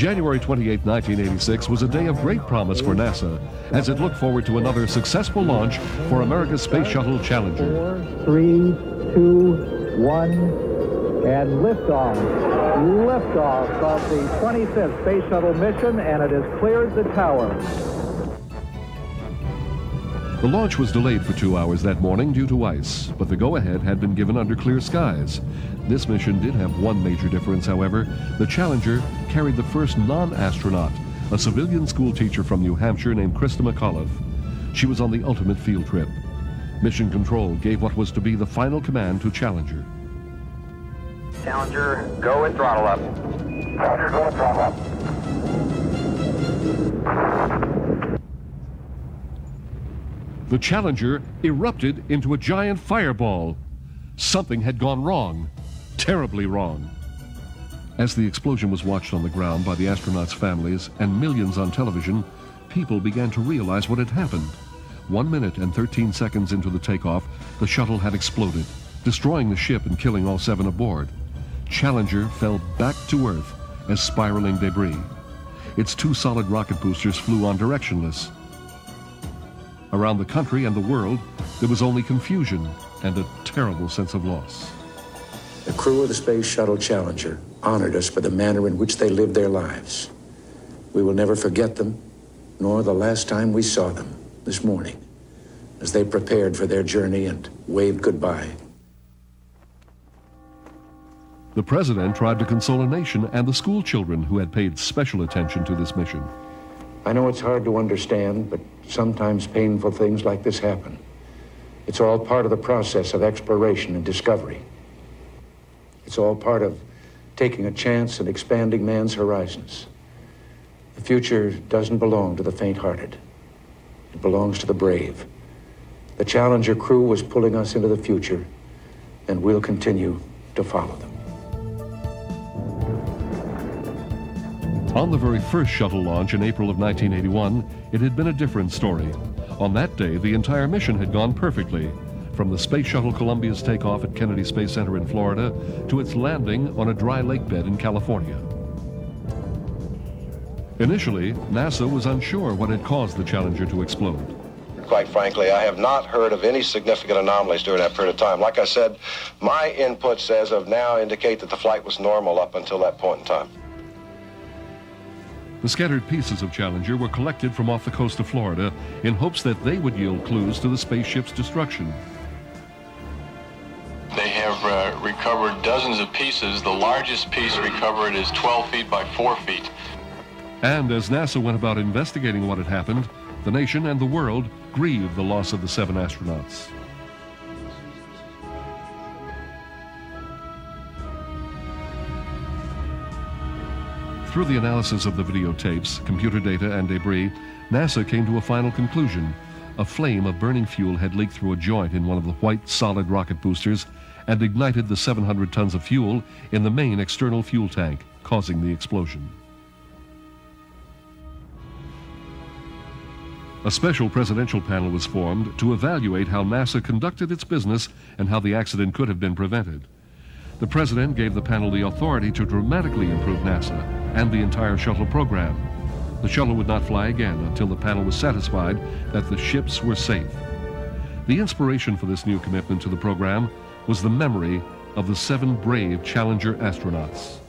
January 28, 1986 was a day of great promise for NASA as it looked forward to another successful launch for America's Space Shuttle Challenger. 4, 3, 2, 1, and liftoff. Liftoff of the 25th Space Shuttle mission, and it has cleared the tower. The launch was delayed for 2 hours that morning due to ice, but the go-ahead had been given under clear skies. This mission did have one major difference, however. The Challenger carried the first non-astronaut, a civilian school teacher from New Hampshire named Krista McAuliffe. She was on the ultimate field trip. Mission Control gave what was to be the final command to Challenger. Challenger, go with throttle up. Challenger, go with throttle up. The Challenger erupted into a giant fireball. Something had gone wrong, terribly wrong. As the explosion was watched on the ground by the astronauts' families and millions on television, people began to realize what had happened. 1 minute and 13 seconds into the takeoff, the shuttle had exploded, destroying the ship and killing all 7 aboard. Challenger fell back to Earth as spiraling debris. Its 2 solid rocket boosters flew on directionless. Around the country and the world, there was only confusion and a terrible sense of loss. The crew of the Space Shuttle Challenger honored us for the manner in which they lived their lives. We will never forget them, nor the last time we saw them this morning, as they prepared for their journey and waved goodbye. The president tried to console a nation and the school children who had paid special attention to this mission. I know it's hard to understand, but sometimes painful things like this happen. It's all part of the process of exploration and discovery. It's all part of taking a chance and expanding man's horizons. The future doesn't belong to the faint-hearted. It belongs to the brave. The Challenger crew was pulling us into the future, and we'll continue to follow them. On the very first shuttle launch in April of 1981, it had been a different story. On that day, the entire mission had gone perfectly, from the Space Shuttle Columbia's takeoff at Kennedy Space Center in Florida to its landing on a dry lake bed in California. Initially, NASA was unsure what had caused the Challenger to explode. Quite frankly, I have not heard of any significant anomalies during that period of time. Like I said, my inputs as of now indicate that the flight was normal up until that point in time. The scattered pieces of Challenger were collected from off the coast of Florida in hopes that they would yield clues to the spaceship's destruction. They have recovered dozens of pieces. The largest piece recovered is 12 feet by 4 feet. And as NASA went about investigating what had happened, the nation and the world grieved the loss of the 7 astronauts. Through the analysis of the videotapes, computer data, and debris, NASA came to a final conclusion. A flame of burning fuel had leaked through a joint in one of the white solid rocket boosters and ignited the 700 tons of fuel in the main external fuel tank, causing the explosion. A special presidential panel was formed to evaluate how NASA conducted its business and how the accident could have been prevented. The president gave the panel the authority to dramatically improve NASA and the entire shuttle program. The shuttle would not fly again until the panel was satisfied that the ships were safe. The inspiration for this new commitment to the program was the memory of the 7 brave Challenger astronauts.